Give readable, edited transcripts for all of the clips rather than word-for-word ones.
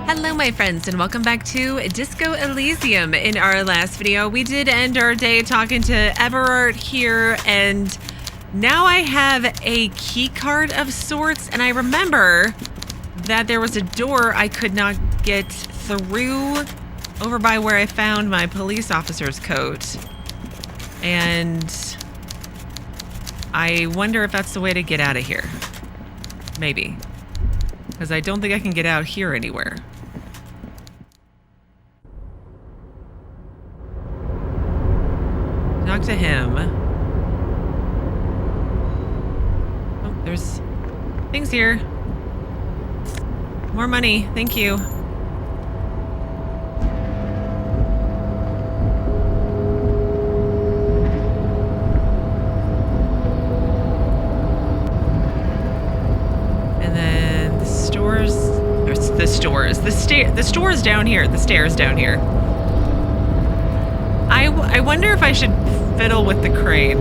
Hello my friends and welcome back to Disco Elysium. In our last video we did end our day talking to Evrart here, and now I have a key card of sorts, and I remember that there was a door I could not get through over by where I found my police officer's coat, and I wonder if that's the way to get out of here. Maybe, because I don't think I can get out here anywhere. Talk to him. Oh, there's things here. More money, thank you. And then the stores, or the stores, the stores down here, the stairs down here. I wonder if I should fiddle with the crane.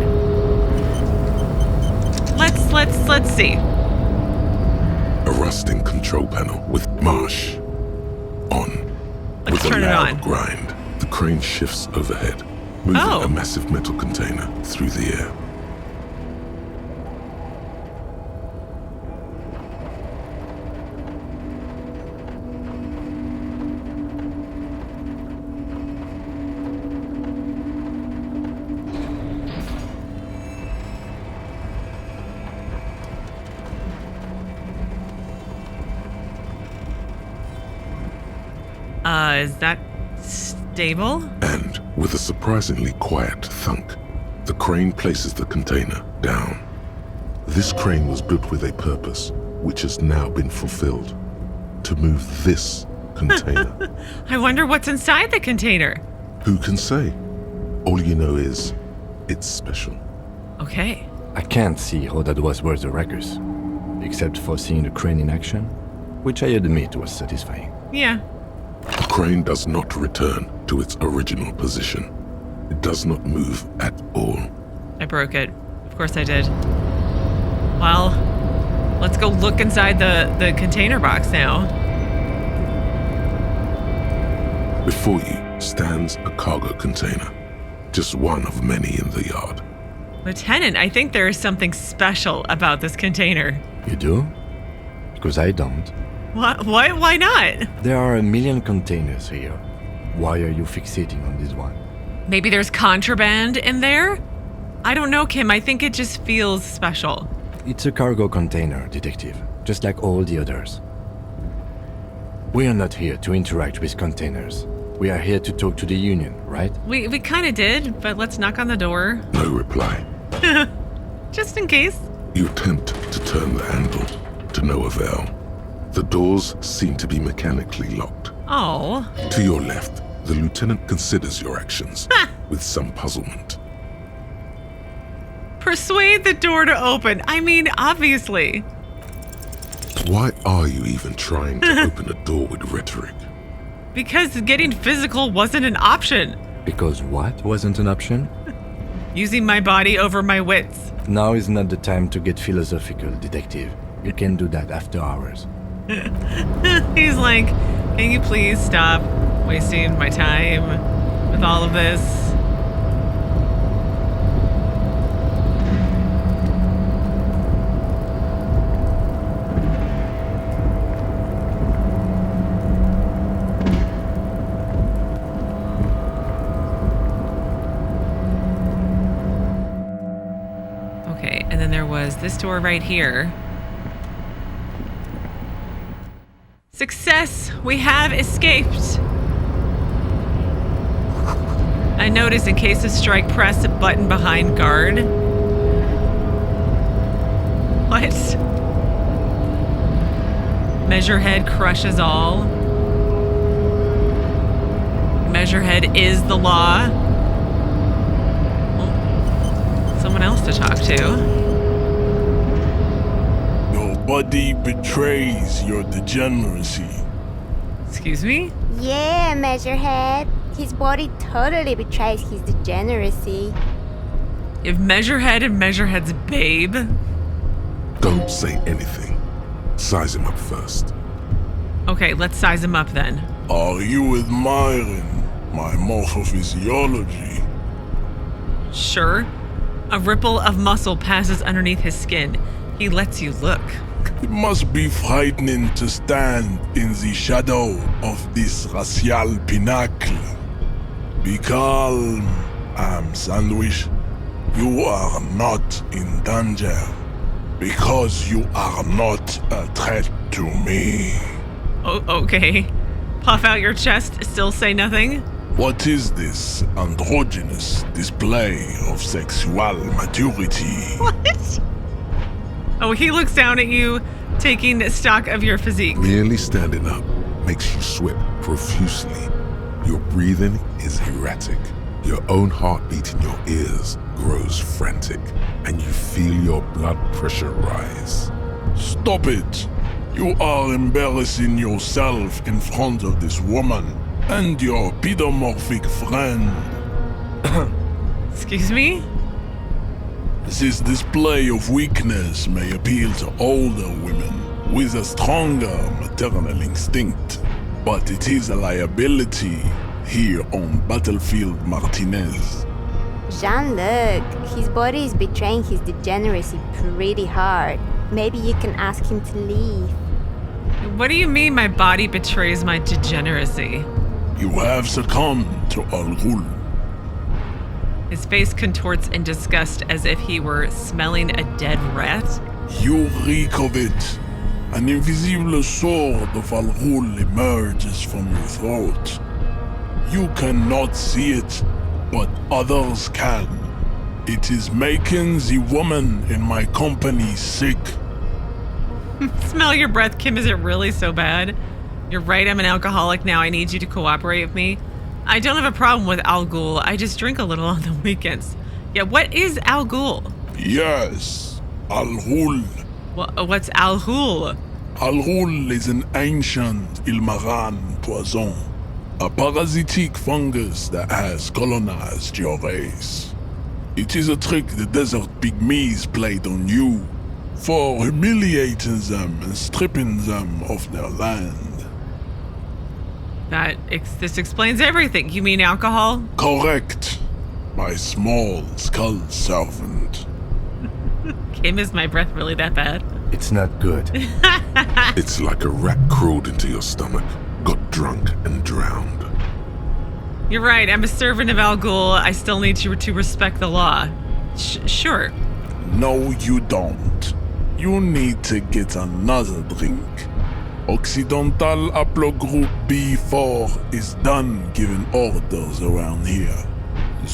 Let's see. A rusting control panel with marsh on. Let's with turn a it loud on. grind, the crane shifts overhead, moving a massive metal container through the air. Is that stable? And with a surprisingly quiet thunk, the crane places the container down. This crane was built with a purpose, which has now been fulfilled. To move this container. I wonder what's inside the container. Who can say? All you know is, it's special. Okay. I can't see how that was worth the wreckers, except for seeing the crane in action, which I admit was satisfying. Yeah. The crane does not return to its original position. It does not move at all. I broke it. Of course I did. Well, let's go look inside the container box now. Before you stands a cargo container, just one of many in the yard. Lieutenant, I think there is something special about this container. You do? Because I don't. What? Why not? There are a million containers here. Why are you fixating on this one? Maybe there's contraband in there? I don't know, Kim. I think it just feels special. It's a cargo container, detective, just like all the others. We are not here to interact with containers. We are here to talk to the Union, right? We kind of did, but let's knock on the door. No reply. Just in case. You attempt to turn the handle, to no avail. The doors seem to be mechanically locked. Oh. To your left, the lieutenant considers your actions with some puzzlement. Persuade the door to open. I mean, obviously. Why are you even trying to open a door with rhetoric? Because getting physical wasn't an option. Because what wasn't an option? Using my body over my wits. Now is not the time to get philosophical, detective. You can do that after hours. He's like, can you please stop wasting my time with all of this? Okay, and then there was this door right here. Success! We have escaped! I notice in case of strike, press a button behind guard. What? Measurehead crushes all. Measurehead is the law. Well, someone else to talk to. Nobody betrays your degeneracy. Excuse me? Yeah, Measurehead. His body totally betrays his degeneracy. You have Measurehead and Measurehead's babe. Don't say anything. Size him up first. Okay, let's size him up then. Are you admiring my morphophysiology? Sure. A ripple of muscle passes underneath his skin. He lets you look. It must be frightening to stand in the shadow of this racial pinnacle. Be calm, Sandwich. You are not in danger, because you are not a threat to me. Oh, okay. Puff out your chest, still say nothing? What is this androgynous display of sexual maturity? What? Oh, he looks down at you, taking stock of your physique. Merely standing up makes you sweat profusely. Your breathing is erratic. Your own heartbeat in your ears grows frantic, and you feel your blood pressure rise. Stop it! You are embarrassing yourself in front of this woman and your pedomorphic friend. Excuse me? This display of weakness may appeal to older women with a stronger maternal instinct, but it is a liability here on Battlefield Martinaise. Jean-Luc, his body is betraying his degeneracy pretty hard. Maybe you can ask him to leave. What do you mean my body betrays my degeneracy? You have succumbed to Al-Ghul. His face contorts in disgust as if he were smelling a dead rat. You reek of it. An invisible sword of Al-Ghul emerges from your throat. You cannot see it, but others can. It is making the woman in my company sick. Smell your breath, Kim. Is it really so bad? You're right, I'm an alcoholic now. I need you to cooperate with me. I don't have a problem with Al Ghul. I just drink a little on the weekends. Yeah, what is Al Ghul? Yes, Al-Ghul. What's Al Ghul? Al-Ghul is an ancient Ilmaran poison, a parasitic fungus that has colonized your race. It is a trick the desert pygmies played on you for humiliating them and stripping them of their land. This explains everything. You mean alcohol? Correct. My small skull servant. Kim, is my breath really that bad? It's not good. It's like a rat crawled into your stomach, got drunk, and drowned. You're right, I'm a servant of Al Ghul. I still need you to respect the law. Sure. No, you don't. You need to get another drink. Occidental Haplogroup B4 is done giving orders around here.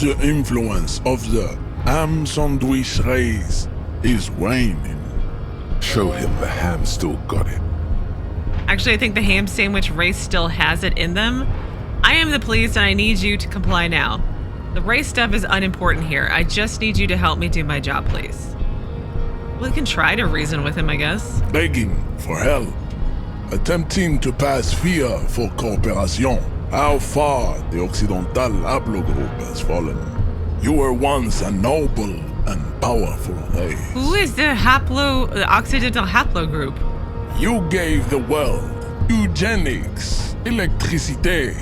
The influence of the ham sandwich race is waning. Show him the ham still got it. Actually, I think the ham sandwich race still has it in them. I am the police and I need you to comply now. The race stuff is unimportant here. I just need you to help me do my job, please. We can try to reason with him, I guess. Begging for help. Attempting to pass fear for cooperation. How far the Occidental Haplogroup has fallen. You were once a noble and powerful race. Who is the Occidental Haplogroup? You gave the world eugenics, electricity,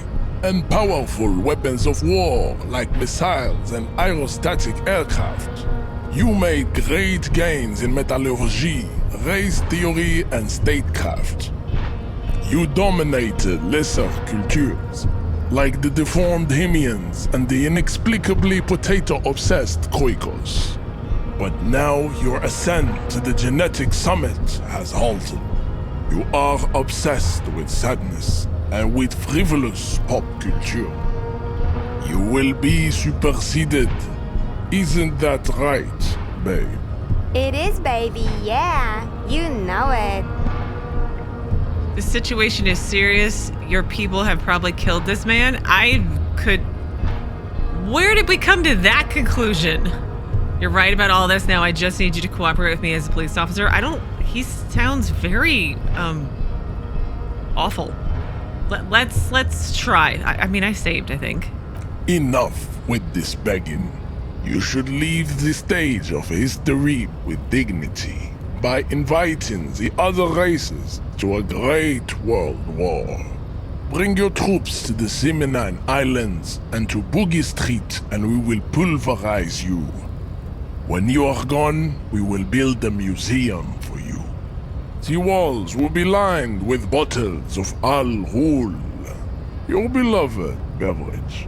and powerful weapons of war like missiles and aerostatic aircraft. You made great gains in metallurgy, race theory, and statecraft. You dominated lesser cultures, like the deformed Hemians and the inexplicably potato-obsessed Kroikos. But now your ascent to the genetic summit has halted. You are obsessed with sadness and with frivolous pop culture. You will be superseded. Isn't that right, babe? It is, baby, yeah. You know it. The situation is serious. Your people have probably killed this man. Where did we come to that conclusion? You're right about all this. Now I just need you to cooperate with me as a police officer. He sounds very, awful. Let's try. I saved, I think. Enough with this begging. You should leave the stage of history with dignity. by inviting the other races to a great world war. Bring your troops to the Seminine Islands and to Boogie Street, and we will pulverize you. When you are gone, we will build a museum for you. The walls will be lined with bottles of Al Ghul, your beloved beverage.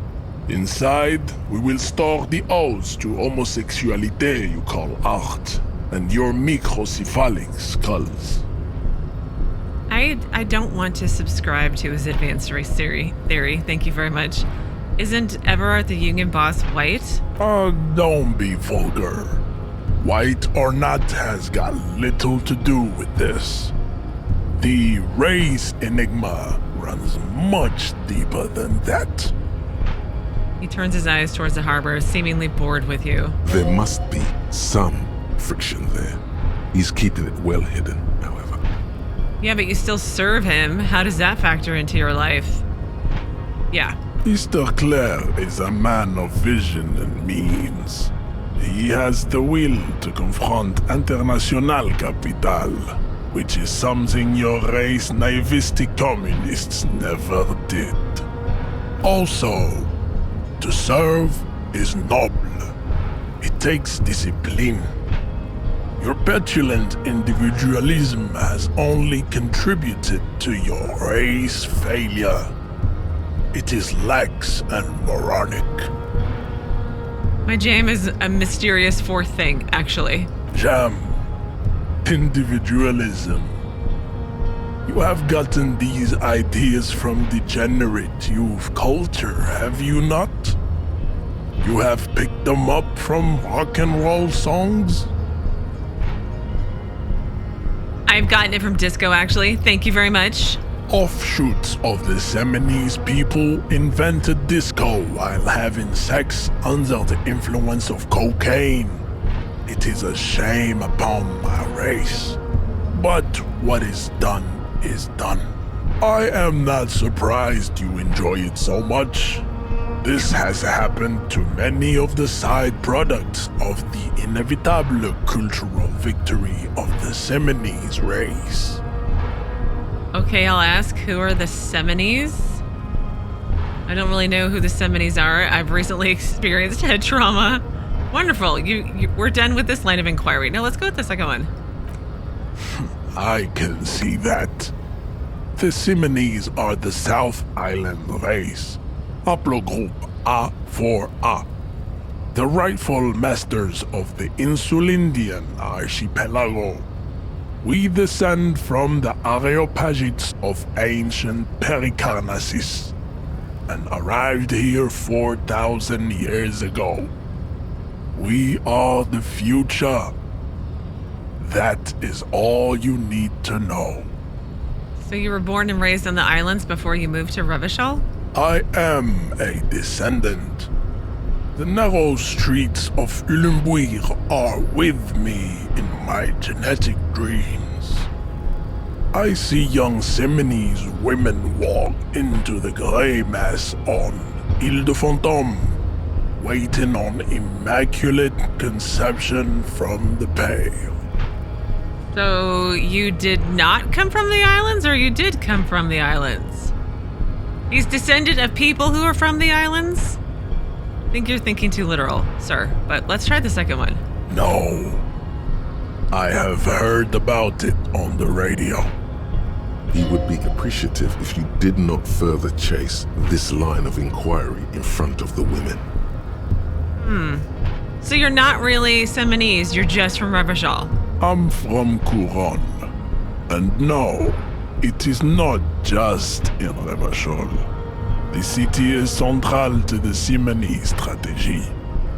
Inside, we will store the odes to homosexuality you call art, and your microcephalic skulls. I don't want to subscribe to his advanced race theory. Thank you very much. Isn't Evrart the Union boss white? Don't be vulgar. White or not has got little to do with this. The race enigma runs much deeper than that. He turns his eyes towards the harbor, seemingly bored with you. There must be some friction there. He's keeping it well hidden, however. Yeah, but you still serve him. How does that factor into your life? Yeah. Mr. Clerk is a man of vision and means. He has the will to confront international capital, which is something your race naivistic communists never did. Also, to serve is noble. It takes discipline. Your petulant individualism has only contributed to your race failure. It is lax and moronic. My jam is a mysterious fourth thing, actually. Jam. Individualism. You have gotten these ideas from degenerate youth culture, have you not? You have picked them up from rock and roll songs? I've gotten it from disco, actually. Thank you very much. Offshoots of the Seminese people invented disco while having sex under the influence of cocaine. It is a shame upon my race. But what is done is done. I am not surprised you enjoy it so much. This has happened to many of the side products of the inevitable cultural victory of the Seminese race. Okay, I'll ask, who are the Seminese? I don't really know who the Seminese are. I've recently experienced head trauma. Wonderful. We're done with this line of inquiry. Now let's go with the second one. I can see that. The Seminese are the South Island race. Haplogroup A4A. The rightful masters of the Insulindian archipelago. We descend from the Areopagites of ancient Pericarnassus and arrived here 4,000 years ago. We are the future. That is all you need to know. So you were born and raised on the islands before you moved to Revachol? I am a descendant. The narrow streets of Ulimbuir are with me in my genetic dreams. I see young Seminese women walk into the grey mass on Ile de Fantôme, waiting on immaculate conception from the pale. So you did not come from the islands, or you did come from the islands? He's descendant of people who are from the islands? I think you're thinking too literal, sir, but let's try the second one. No. I have heard about it on the radio. He would be appreciative if you did not further chase this line of inquiry in front of the women. So you're not really Seminese, you're just from Revachol. I'm from Couronne. And no, it is not just in Revachol. The city is central to the Seminese strategy.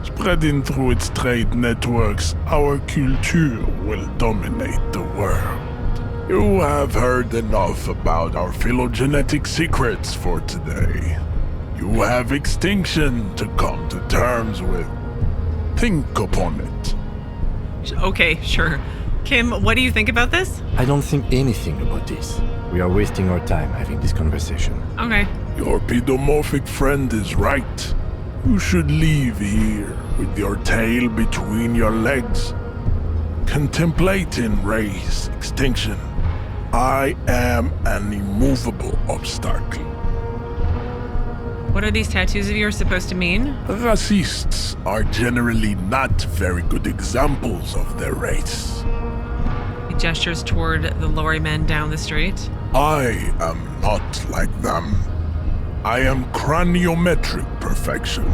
Spreading through its trade networks, our culture will dominate the world. You have heard enough about our phylogenetic secrets for today. You have extinction to come to terms with. Think upon it. Okay, sure. Kim, what do you think about this? I don't think anything about this. We are wasting our time having this conversation. Okay. Your pedomorphic friend is right. You should leave here with your tail between your legs. contemplating race extinction. I am an immovable obstacle. What are these tattoos of yours supposed to mean? Racists are generally not very good examples of their race. He gestures toward the lorry men down the street. I am not like them. I am craniometric perfection.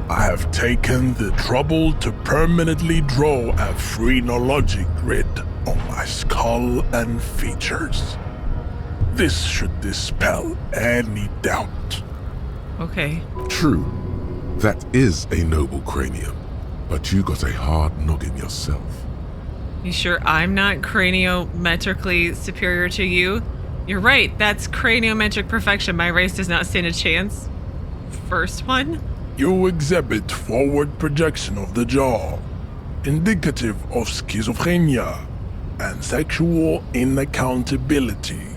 I have taken the trouble to permanently draw a phrenologic grid on my skull and features. This should dispel any doubt. Okay. True, that is a noble cranium, but you got a hard noggin yourself. You sure I'm not craniometrically superior to you? You're right, that's craniometric perfection. My race does not stand a chance. First one? You exhibit forward projection of the jaw, indicative of schizophrenia and sexual inaccountability.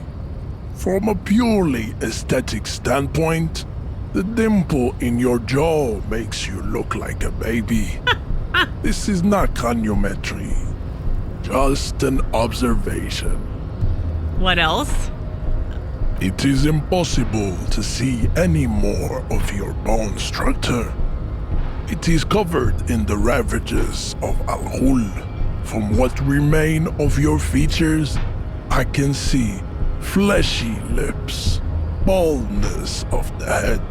From a purely aesthetic standpoint, the dimple in your jaw makes you look like a baby. This is not craniometry, just an observation. What else? It is impossible to see any more of your bone structure. It is covered in the ravages of Al-Ghul. From what remain of your features, I can see fleshy lips, baldness of the head,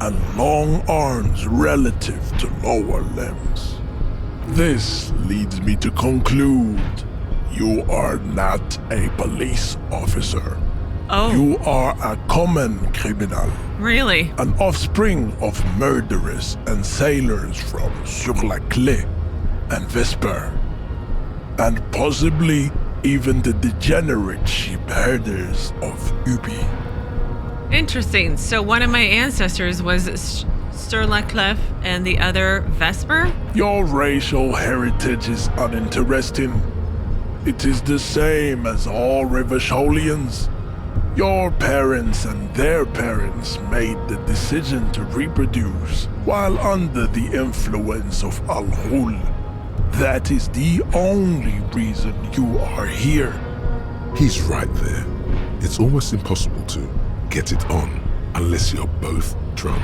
and long arms relative to lower limbs. This leads me to conclude you are not a police officer. Oh. You are a common criminal, Really? an offspring of murderers and sailors from Sur la Clé and Vesper, and possibly even the degenerate sheep herders of Ubi. Interesting. So one of my ancestors was Sturlaclef and the other Vesper? Your racial heritage is uninteresting. It is the same as all Revacholians. Your parents and their parents made the decision to reproduce while under the influence of Al-Ghul. That is the only reason you are here. He's right there. It's almost impossible to get it on unless you're both drunk.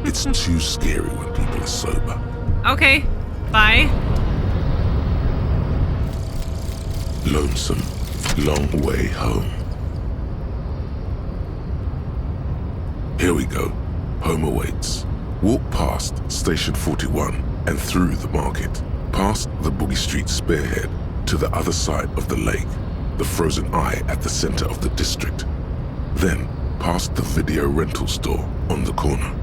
It's too scary when people are sober. Okay. Bye. Lonesome, long way home. Here we go. Home awaits. Walk past Station 41 and through the market, past the Boogie Street spearhead to the other side of the lake, the frozen eye at the center of the district. Then past the video rental store on the corner.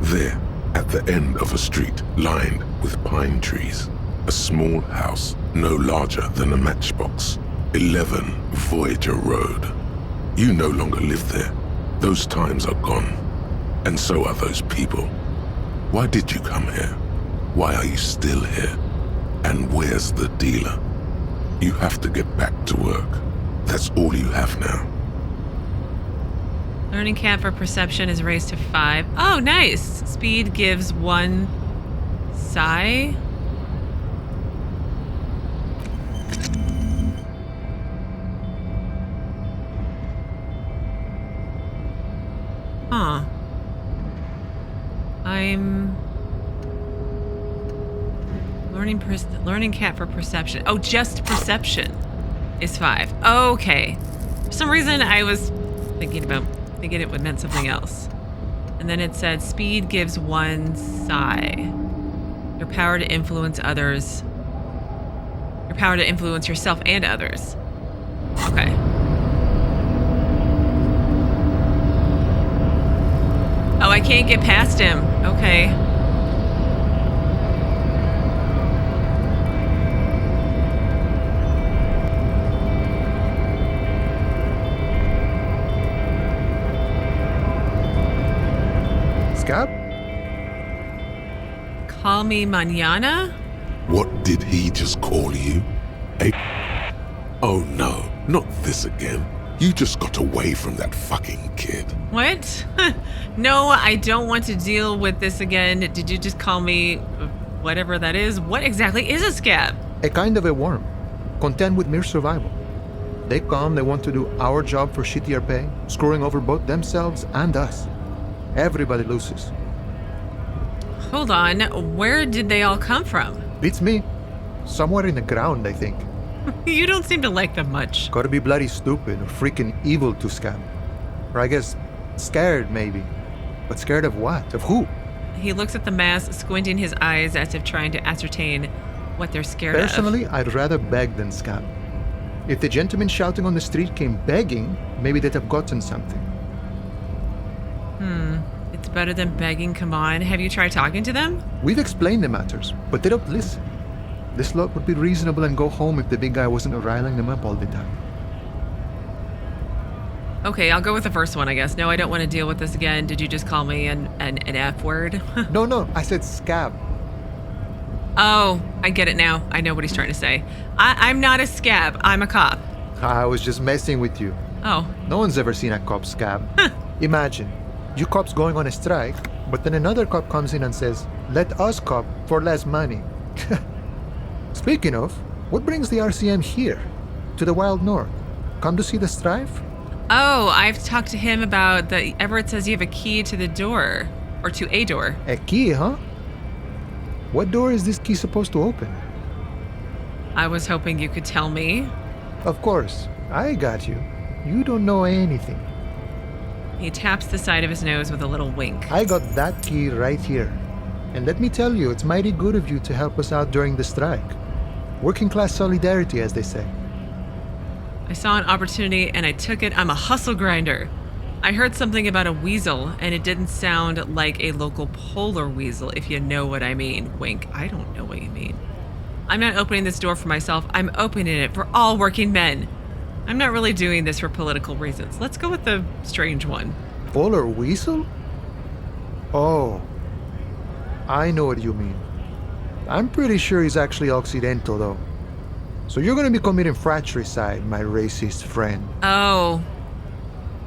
There, at the end of a street lined with pine trees, a small house no larger than a matchbox. 11 Voyager Road. You no longer live there. Those times are gone. And so are those people. Why did you come here? Why are you still here? And where's the dealer? You have to get back to work. That's all you have now. Learning cap for perception is raised to 5. Oh, nice. Speed gives 1 psi. Huh. I'm learning cat for perception. Oh, just perception is 5. Okay. For some reason I was thinking it would meant something else. And then it said speed gives 1 psi. Your power to influence others. Your power to influence yourself and others. Okay. Oh, I can't get past him. Okay. Scab? Call me Manana? What did he just call you? Oh no, not this again. You just got away from that fucking kid. What? No, I don't want to deal with this again. Did you just call me whatever that is? What exactly is a scab? A kind of a worm, content with mere survival. They come, they want to do our job for shittier pay, screwing over both themselves and us. Everybody loses. Hold on, where did they all come from? Beats me. Somewhere in the ground, I think. You don't seem to like them much. Gotta be bloody stupid or freaking evil to scam. Or I guess, scared maybe. But scared of what? Of who? He looks at the mass, squinting his eyes as if trying to ascertain what they're scared of. Personally, I'd rather beg than scam. If the gentleman shouting on the street came begging, maybe they'd have gotten something. It's better than begging, come on. Have you tried talking to them? We've explained the matters, but they don't listen. This lot would be reasonable and go home if the big guy wasn't riling them up all the time. Okay, I'll go with the first one, I guess. No, I don't want to deal with this again. Did you just call me an F word? No, I said scab. Oh, I get it now. I know what he's trying to say. I'm not a scab. I'm a cop. I was just messing with you. Oh. No one's ever seen a cop scab. Imagine, you cops going on a strike, but then another cop comes in and says, let us cop for less money. Speaking of, what brings the RCM here? To the wild north? Come to see the strife? Oh, I've talked to him about the... Evrart says you have a key to the door. Or to a door. A key, huh? What door is this key supposed to open? I was hoping you could tell me. Of course, I got you. You don't know anything. He taps the side of his nose with a little wink. I got that key right here. And let me tell you, it's mighty good of you to help us out during the strike. Working class solidarity, as they say. I saw an opportunity and I took it. I'm a hustle grinder. I heard something about a weasel and it didn't sound like a local polar weasel, if you know what I mean. Wink. I don't know what you mean. I'm not opening this door for myself. I'm opening it for all working men. I'm not really doing this for political reasons. Let's go with the strange one. Polar weasel? Oh. I know what you mean. I'm pretty sure he's actually Occidental, though. So you're gonna be committing fratricide, my racist friend. Oh.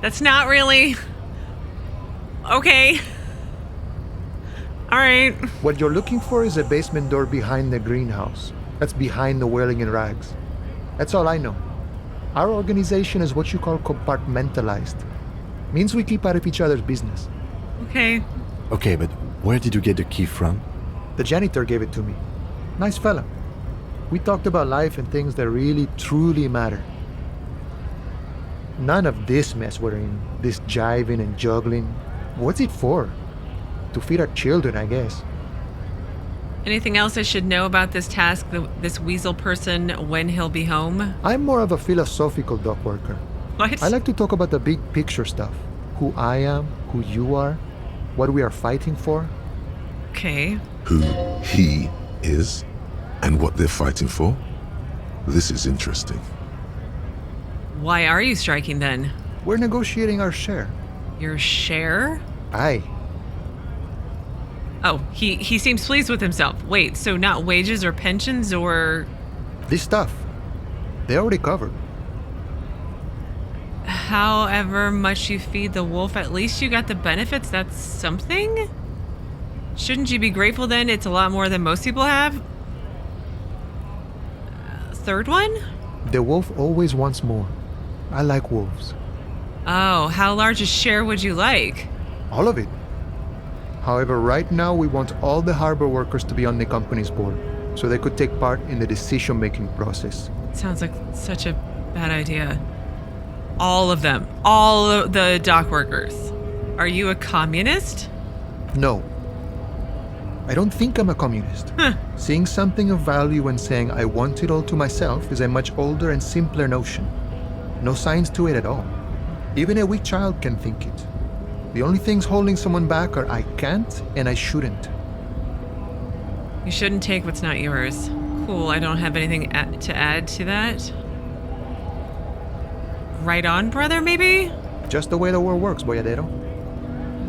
That's not really... Okay. All right. What you're looking for is a basement door behind the greenhouse. That's behind the whirling in rags. That's all I know. Our organization is what you call compartmentalized. Means we keep out of each other's business. Okay. Okay, but where did you get the key from? The janitor gave it to me. Nice fella. We talked about life and things that really, truly matter. None of this mess we're in, this jiving and juggling. What's it for? To feed our children, I guess. Anything else I should know about this task, this weasel person, when he'll be home? I'm more of a philosophical dock worker. What? I like to talk about the big picture stuff. Who I am, who you are, what we are fighting for. Okay. Who he is, and what they're fighting for? This is interesting. Why are you striking then? We're negotiating our share. Your share? Aye. Oh, he seems pleased with himself. Wait, so not wages or pensions or... This stuff, they already covered. However much you feed the wolf, at least you got the benefits. That's something? Shouldn't you be grateful then? It's a lot more than most people have. Third one? The wolf always wants more. I like wolves. Oh, how large a share would you like? All of it. However, right now we want all the harbor workers to be on the company's board, so they could take part in the decision-making process. Sounds like such a bad idea. All of them. All of the dock workers. Are you a communist? No. I don't think I'm a communist. Seeing something of value and saying I want it all to myself is a much older and simpler notion. No science to it at all. Even a weak child can think it. The only things holding someone back are I can't and I shouldn't. You shouldn't take what's not yours. Cool, I don't have anything to add to that. Right on, brother, maybe? Just the way the world works, boyadero.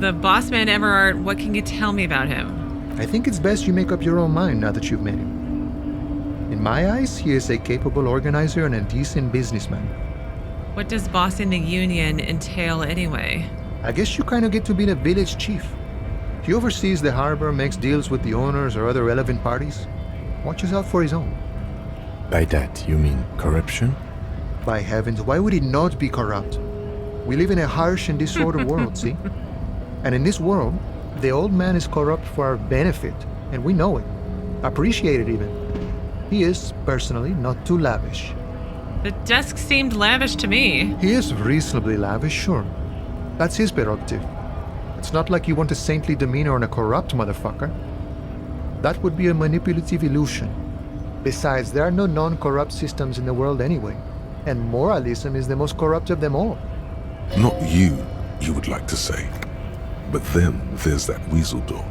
The boss man, Evrart, what can you tell me about him? I think it's best you make up your own mind now that you've met him. In my eyes, he is a capable organizer and a decent businessman. What does bossing the union entail anyway? I guess you kind of get to be the village chief. He oversees the harbor, makes deals with the owners or other relevant parties, watches out for his own. By that, you mean corruption? By heavens, why would it not be corrupt? We live in a harsh and disordered world, see? And in this world, the old man is corrupt for our benefit, and we know it. Appreciate it even. He is, personally, not too lavish. The desk seemed lavish to me. He is reasonably lavish, sure. That's his prerogative. It's not like you want a saintly demeanor on a corrupt motherfucker. That would be a manipulative illusion. Besides, there are no non-corrupt systems in the world anyway, and moralism is the most corrupt of them all. Not you would like to say. But then there's that weasel door.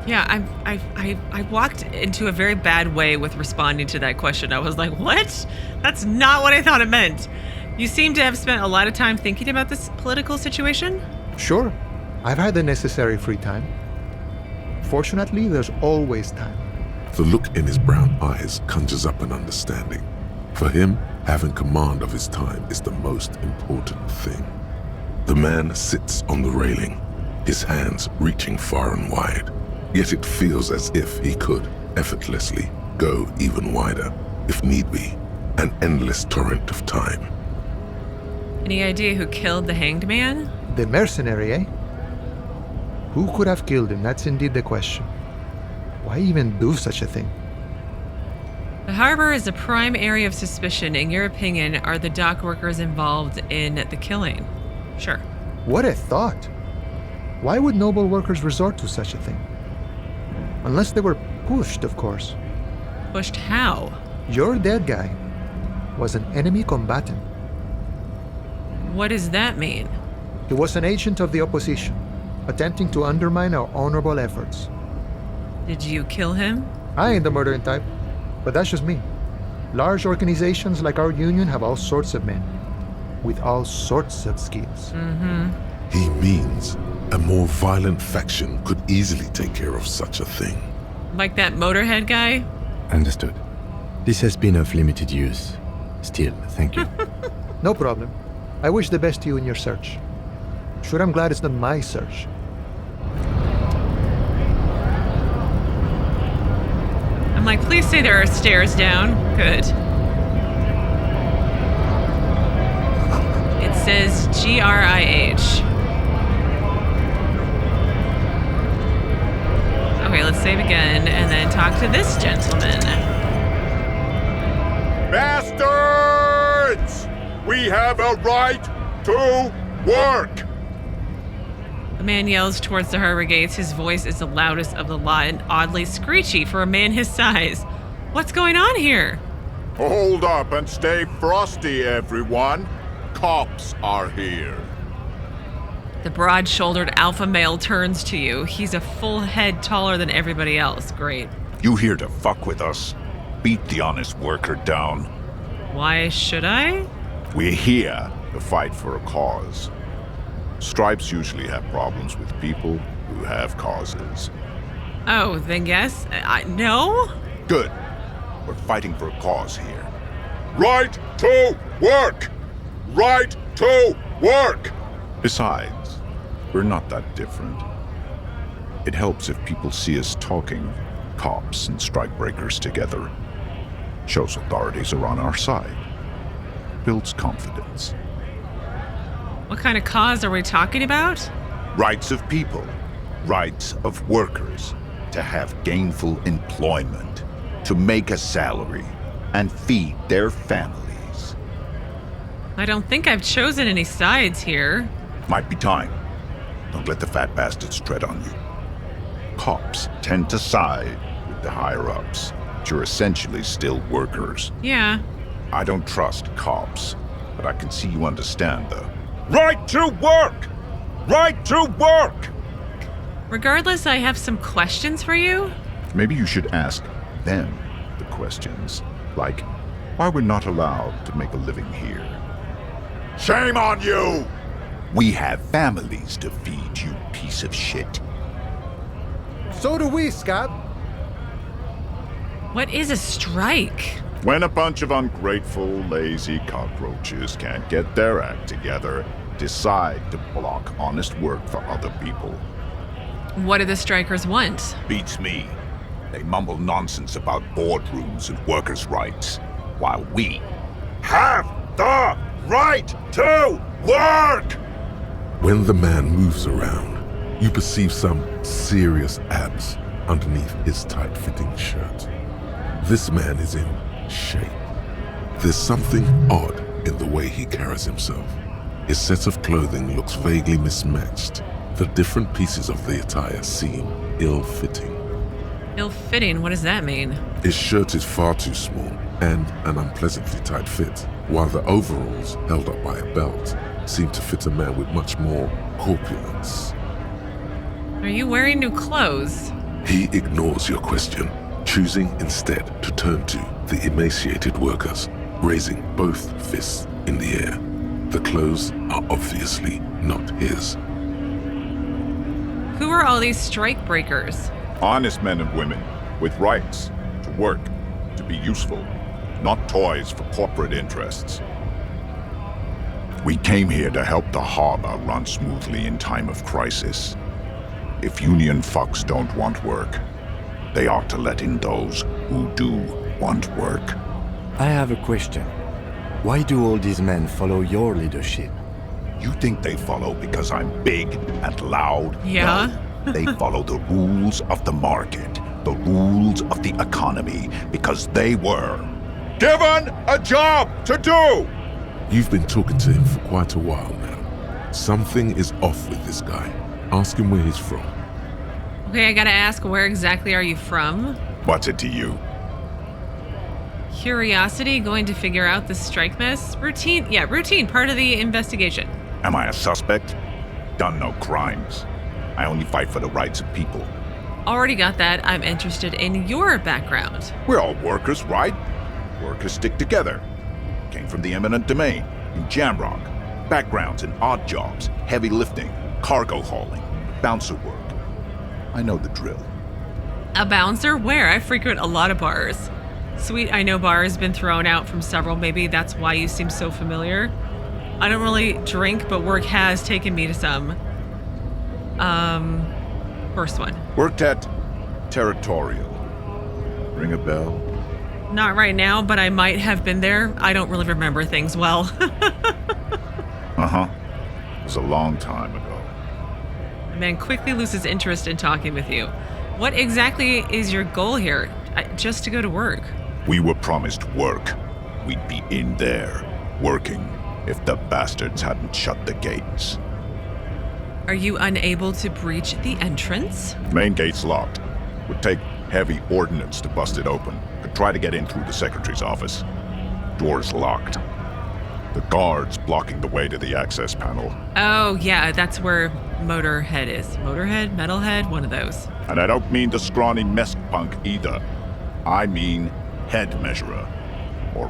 Yeah, I walked into a very bad way with responding to that question. I was like, what? That's not what I thought it meant. You seem to have spent a lot of time thinking about this political situation? Sure, I've had the necessary free time. Fortunately, there's always time. The look in his brown eyes conjures up an understanding. For him, having command of his time is the most important thing. The man sits on the railing, his hands reaching far and wide. Yet it feels as if he could, effortlessly, go even wider, if need be, an endless torrent of time. Any idea who killed the hanged man? The mercenary, eh? Who could have killed him? That's indeed the question. Why even do such a thing? The harbor is a prime area of suspicion. In your opinion, are the dock workers involved in the killing? Sure. What a thought! Why would noble workers resort to such a thing? Unless they were pushed, of course. Pushed how? Your dead guy was an enemy combatant. What does that mean? He was an agent of the opposition, attempting to undermine our honorable efforts. Did you kill him? I ain't the murdering type, but that's just me. Large organizations like our union have all sorts of men, with all sorts of skills. He means a more violent faction could easily take care of such a thing. Like that Motorhead guy? Understood. This has been of limited use. Still, thank you. No problem. I wish the best to you in your search. Sure, I'm glad it's not my search. I'm like, please say there are stairs down. Good. It says GRIH. Okay, let's save again and then talk to this gentleman. Bastards! We have a right to work! The man yells towards the harbor gates. His voice is the loudest of the lot and oddly screechy for a man his size. What's going on here? Hold up and stay frosty, everyone. Cops are here. The broad-shouldered alpha male turns to you. He's a full head taller than everybody else. Great. You here to fuck with us? Beat the honest worker down. Why should I? We're here to fight for a cause. Stripes usually have problems with people who have causes. Oh, then yes. No? Good. We're fighting for a cause here. Right to work! Right to work! Besides, we're not that different. It helps if people see us talking, cops and strikebreakers together. Shows authorities are on our side. Builds confidence. What kind of cause are we talking about? Rights of people. Rights of workers. To have gainful employment. To make a salary. And feed their families. I don't think I've chosen any sides here. Might be time. Don't let the fat bastards tread on you. Cops tend to side with the higher-ups, but you're essentially still workers. Yeah. I don't trust cops, but I can see you understand the right to work! Right to work! Regardless, I have some questions for you. Maybe you should ask them the questions, like why we're not allowed to make a living here. Shame on you! We have families to feed, you piece of shit. So do we, Scott. What is a strike? When a bunch of ungrateful, lazy cockroaches can't get their act together, decide to block honest work for other people. What do the strikers want? Beats me. They mumble nonsense about boardrooms and workers' rights. while we have the right to work! When the man moves around, you perceive some serious abs underneath his tight-fitting shirt. This man is in shape. There's something odd in the way he carries himself. His set of clothing looks vaguely mismatched. The different pieces of the attire seem ill-fitting. Ill-fitting? What does that mean? His shirt is far too small and an unpleasantly tight fit, while the overalls, held up by a belt, seem to fit a man with much more corpulence. Are you wearing new clothes? He ignores your question, choosing instead to turn to the emaciated workers, raising both fists in the air. The clothes are obviously not his. Who are all these strike breakers? Honest men and women with rights to work, to be useful, not toys for corporate interests. We came here to help the harbor run smoothly in time of crisis. If union fucks don't want work, they ought to let in those who do want work. I have a question. Why do all these men follow your leadership? You think they follow because I'm big and loud? Yeah. No, they follow the rules of the market, the rules of the economy, because they were given a job to do! You've been talking to him for quite a while now. Something is off with this guy. Ask him where he's from. Okay, I gotta ask, where exactly are you from? What's it to you? Curiosity, going to figure out the strike mess? Routine, yeah, routine, part of the investigation. Am I a suspect? Done no crimes. I only fight for the rights of people. Already got that. I'm interested in your background. We're all workers, right? Workers stick together. Came from the eminent domain, in Jamrock. Backgrounds in odd jobs, heavy lifting, cargo hauling, bouncer work. I know the drill. A bouncer? Where? I frequent a lot of bars. Sweet, I know bar has been thrown out from several. Maybe that's why you seem so familiar. I don't really drink, but work has taken me to some. First one. Worked at Territorial. Ring a bell? Not right now, but I might have been there. I don't really remember things well. Uh-huh. It was a long time ago. The man quickly loses interest in talking with you. What exactly is your goal here? Just to go to work? We were promised work. We'd be in there, working, if the bastards hadn't shut the gates. Are you unable to breach the entrance? Main gate's locked. Would take heavy ordnance to bust it open. Could try to get in through the secretary's office. Door's locked. The guard's blocking the way to the access panel. Oh, yeah, that's where Motorhead is. Motorhead? Metalhead? One of those. And I don't mean the scrawny mess punk either. I mean head measurer. Or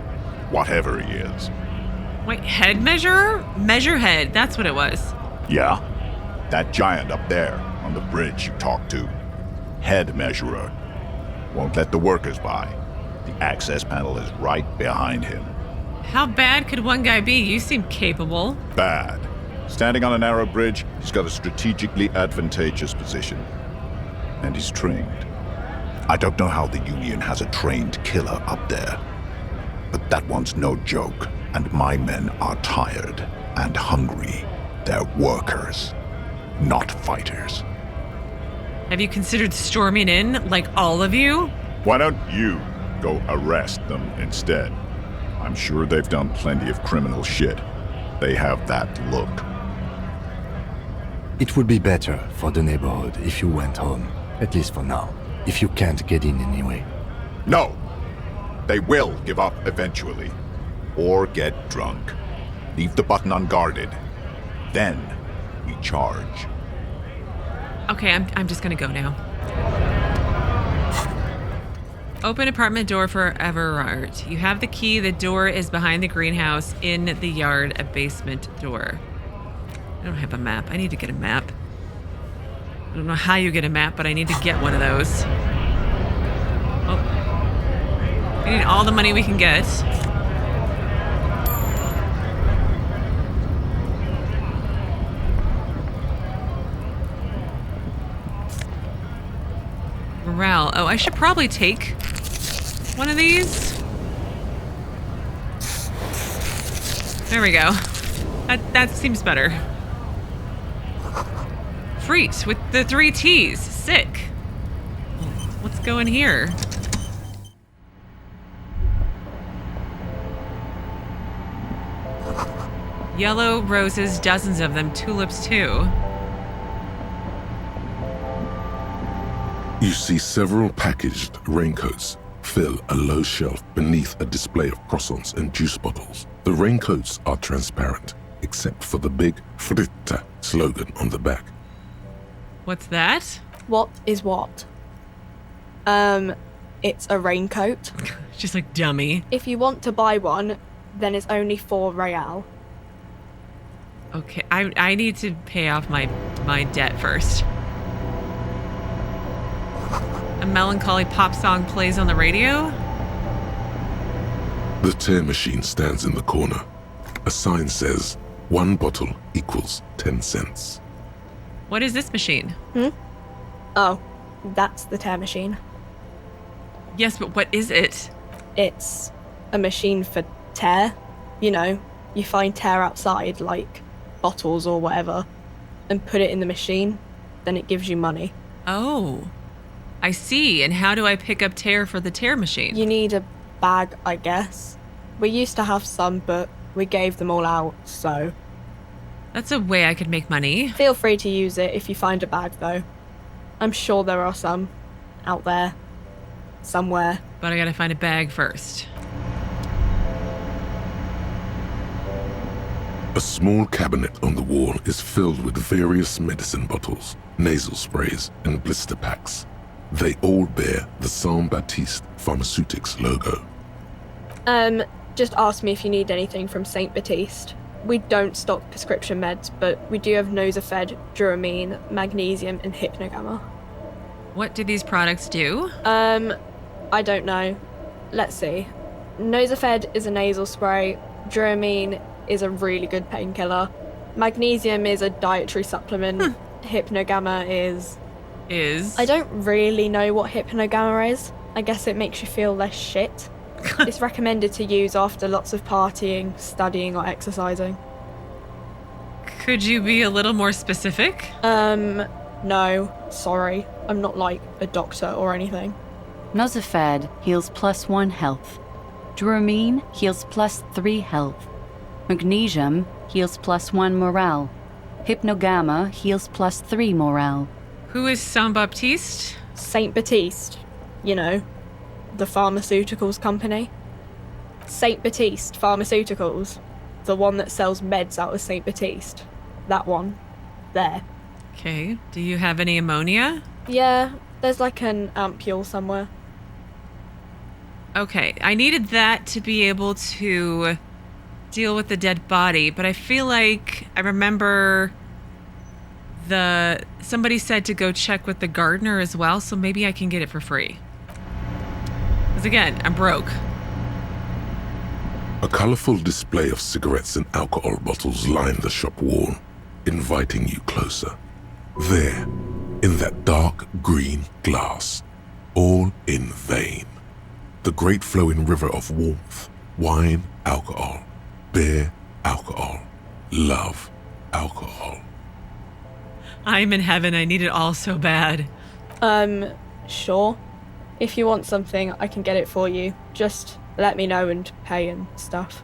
whatever he is. Wait, head measurer? Measurehead, that's what it was. Yeah? That giant up there, on the bridge you talked to. Head measurer. Won't let the workers by. The access panel is right behind him. How bad could one guy be? You seem capable. Bad. Standing on a narrow bridge, he's got a strategically advantageous position. And he's trained. I don't know how the Union has a trained killer up there. But that one's no joke, and my men are tired and hungry. They're workers, not fighters. Have you considered storming in, like all of you? Why don't you go arrest them instead? I'm sure they've done plenty of criminal shit. They have that look. It would be better for the neighborhood if you went home, at least for now, if you can't get in anyway. No! They will give up eventually. Or get drunk. Leave the button unguarded. Then we charge. Okay, I'm just gonna go now. Open apartment door for Evrart. You have the key. The door is behind the greenhouse in the yard, a basement door. I don't have a map. I need to get a map. I don't know how you get a map, but I need to get one of those. Oh. We need all the money we can get. Morale. Oh, I should probably take one of these. There we go. That seems better. Frittte with the 3 T's. Sick. Let's go in here. Yellow roses, dozens of them. Tulips too. You see several packaged raincoats fill a low shelf beneath a display of croissants and juice bottles. The raincoats are transparent, except for the big Frittte slogan on the back. What's that? What is what? It's a raincoat. Just like dummy. If you want to buy one, then it's only 4 real. Okay, I need to pay off my debt first. A melancholy pop song plays on the radio? The tear machine stands in the corner. A sign says, 1 bottle equals 10 cents. What is this machine? Oh, that's the tear machine. Yes, but what is it? It's a machine for tear. You know, you find tear outside, like bottles or whatever, and put it in the machine, then it gives you money. Oh, I see. And how do I pick up tear for the tear machine? You need a bag, I guess. We used to have some, but we gave them all out, so... That's a way I could make money. Feel free to use it if you find a bag, though. I'm sure there are some out there, somewhere. But I gotta find a bag first. A small cabinet on the wall is filled with various medicine bottles, nasal sprays, and blister packs. They all bear the Saint-Baptiste Pharmaceutics logo. Just ask me if you need anything from St. Baptiste. We don't stock prescription meds, but we do have Measurehead, Duramine, Magnesium, and Hypnogamma. What do these products do? I don't know. Let's see. Measurehead is a nasal spray. Duramine is a really good painkiller. Magnesium is a dietary supplement. Hypnogamma is... I don't really know what Hypnogamma is. I guess it makes you feel less shit. It's recommended to use after lots of partying, studying, or exercising. Could you be a little more specific? No. Sorry. I'm not like a doctor or anything. Measurehead heals +1 health. Duramine heals +3 health. Magnesium heals +1 morale. Hypnogamma heals +3 morale. Who is Saint-Baptiste? St. Baptiste. You know, the pharmaceuticals company. St. Baptiste Pharmaceuticals. The one that sells meds out of St. Baptiste. That one. There. Okay. Do you have any ammonia? Yeah, there's like an ampule somewhere. Okay. I needed that to be able to deal with the dead body, but I feel like I remember somebody said to go check with the gardener as well, so maybe I can get it for free. Because again, I'm broke. A colorful display of cigarettes and alcohol bottles line the shop wall, inviting you closer. There, in that dark green glass, all in vain. The great flowing river of warmth, wine, alcohol, beer, alcohol, love, alcohol. I'm in heaven. I need it all so bad. Sure. If you want something, I can get it for you. Just let me know and pay and stuff.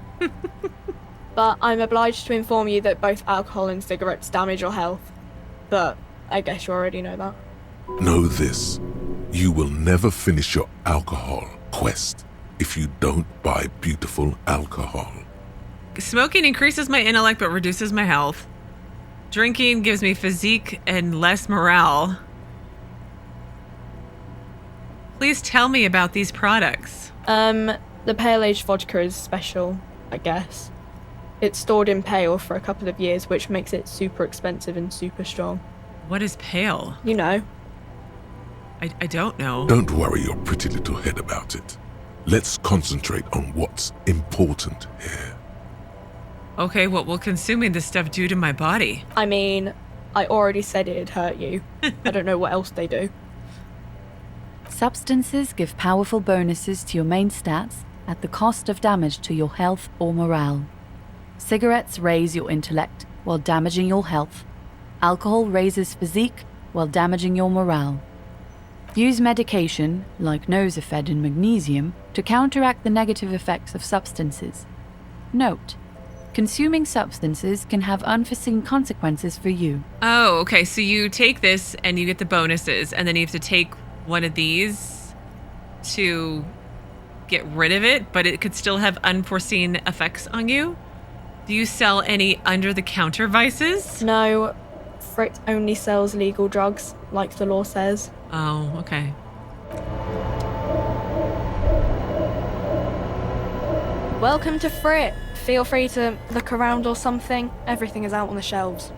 But I'm obliged to inform you that both alcohol and cigarettes damage your health. But I guess you already know that. Know this, you will never finish your alcohol quest if you don't buy beautiful alcohol. Smoking increases my intellect but reduces my health. Drinking gives me physique and less morale. Please tell me about these products. The pale aged vodka is special, I guess. It's stored in pale for a couple of years, which makes it super expensive and super strong. What is pale? You know. I don't know. Don't worry your pretty little head about it. Let's concentrate on what's important here. Okay, what will consuming this stuff do to my body? I mean, I already said it'd hurt you. I don't know what else they do. Substances give powerful bonuses to your main stats at the cost of damage to your health or morale. Cigarettes raise your intellect while damaging your health. Alcohol raises physique while damaging your morale. Use medication, like Neusafed and magnesium, to counteract the negative effects of substances. Note: consuming substances can have unforeseen consequences for you. Oh, okay. So you take this and you get the bonuses, and then you have to take one of these to get rid of it, but it could still have unforeseen effects on you. Do you sell any under-the-counter vices? No, Frittte only sells legal drugs, like the law says. Oh, okay. Welcome to Frittte. Feel free to look around or something. Everything is out on the shelves.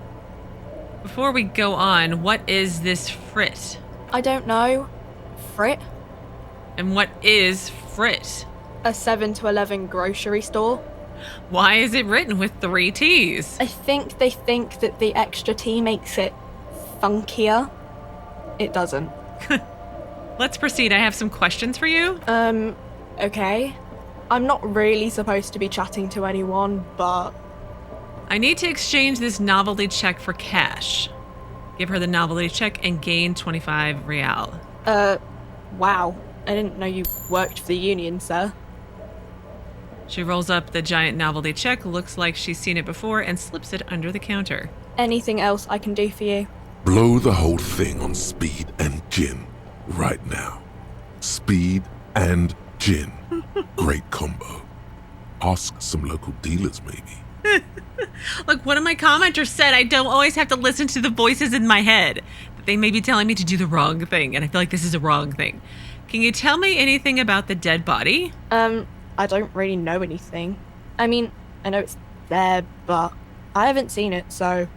Before we go on, what is this Frittte? I don't know. Frittte? And what is Frittte? A 7 to 11 grocery store. Why is it written with 3 T's? I think they think that the extra T makes it funkier. It doesn't. Let's proceed. I have some questions for you. Okay. I'm not really supposed to be chatting to anyone, but... I need to exchange this novelty check for cash. Give her the novelty check and gain 25 real. Wow. I didn't know you worked for the union, sir. She rolls up the giant novelty check, looks like she's seen it before, and slips it under the counter. Anything else I can do for you? Blow the whole thing on speed and gin right now. Speed and gin. Great combo. Ask some local dealers, maybe. Look, one of my commenters said I don't always have to listen to the voices in my head. That they may be telling me to do the wrong thing, and I feel like this is a wrong thing. Can you tell me anything about the dead body? I don't really know anything. I mean, I know it's there, but I haven't seen it, so...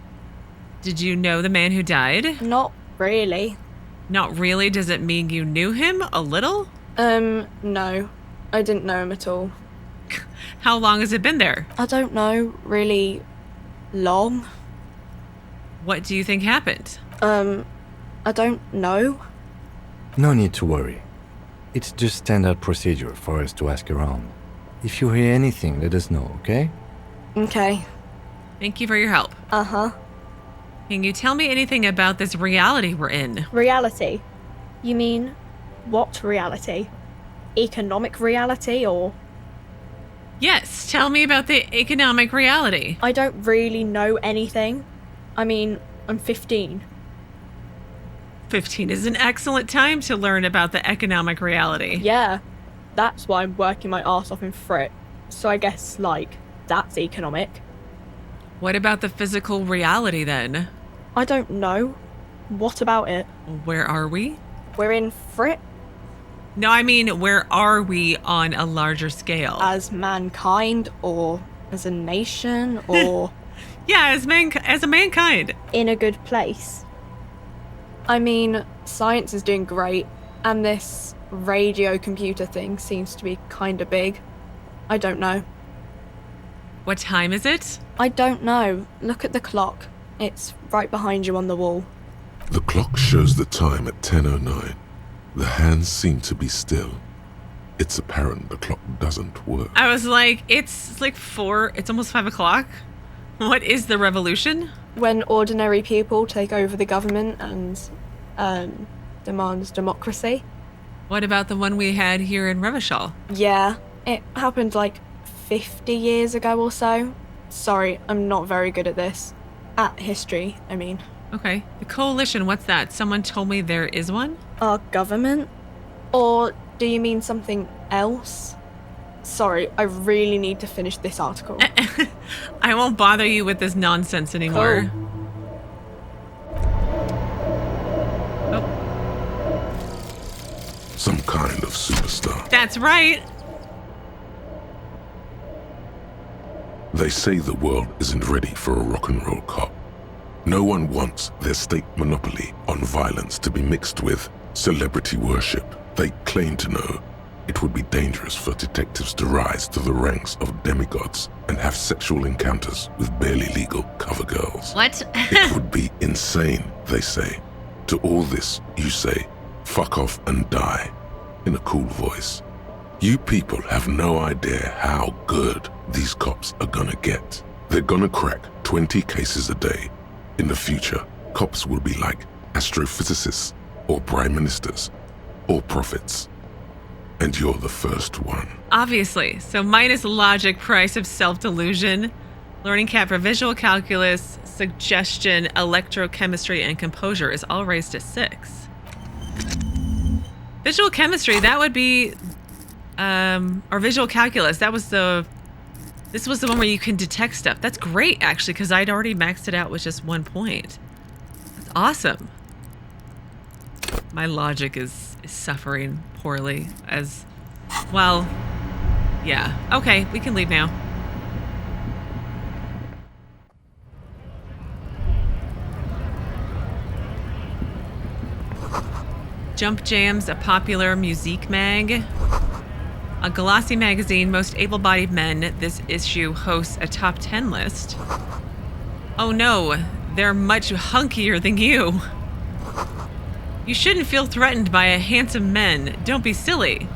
Did you know the man who died? Not really. Not really? Does it mean you knew him a little? No. I didn't know him at all. How long has it been there? I don't know, really long. What do you think happened? I don't know. No need to worry. It's just standard procedure for us to ask around. If you hear anything, let us know, okay? Okay. Thank you for your help. Uh-huh. Can you tell me anything about this reality we're in? Reality? You mean, what reality? Economic reality, or...? Yes, tell me about the economic reality. I don't really know anything. I mean, I'm 15. 15 is an excellent time to learn about the economic reality. Yeah, that's why I'm working my arse off in Frittte. So I guess, like, that's economic. What about the physical reality then? I don't know. What about it? Where are we? We're in Frittte? No, I mean, where are we on a larger scale? As mankind, or as a nation, or... Yeah, as a mankind. In a good place. I mean, science is doing great, and this radio computer thing seems to be kinda big. I don't know. What time is it? I don't know. Look at the clock. It's right behind you on the wall. The clock shows the time at 10:09. The hands seem to be still. It's apparent the clock doesn't work. I was like, it's like 4, it's almost 5 o'clock. What is the revolution? When ordinary people take over the government and demands democracy. What about the one we had here in Revachol? Yeah, it happened like 50 years ago or so. Sorry, I'm not very good at this. At history, I mean. Okay. The coalition, what's that? Someone told me there is one? Our government? Or do you mean something else? Sorry, I really need to finish this article. I won't bother you with this nonsense anymore. Oh. Some kind of superstar. That's right. They say the world isn't ready for a rock and roll cop. No one wants their state monopoly on violence to be mixed with celebrity worship. They claim to know it would be dangerous for detectives to rise to the ranks of demigods and have sexual encounters with barely legal cover girls. What? It would be insane, they say. To all this, you say, fuck off and die, in a cool voice. You people have no idea how good these cops are gonna get. They're gonna crack 20 cases a day. In the future, cops will be like astrophysicists, or prime ministers, or prophets. And you're the first one. Obviously. So minus logic, price of self-delusion, learning cap for visual calculus, suggestion, electrochemistry, and composure is all raised to 6. Visual chemistry, that would be, or visual calculus, this was the one where you can detect stuff. That's great, actually, because I'd already maxed it out with just 1 point. That's awesome. My logic is suffering poorly as, well, yeah. Okay, we can leave now. Jump Jam's a popular musique mag. A glossy magazine, most able-bodied men. This issue hosts a top 10 list. Oh no, they're much hunkier than you. You shouldn't feel threatened by a handsome man. Don't be silly.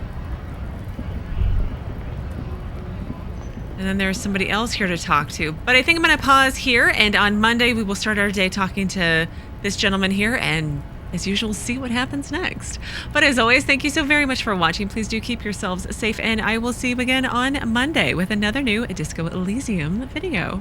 And then there's somebody else here to talk to. But I think I'm going to pause here, and on Monday we will start our day talking to this gentleman here, and as usual, see what happens next. But as always, thank you so very much for watching. Please do keep yourselves safe, and I will see you again on Monday with another new Disco Elysium video.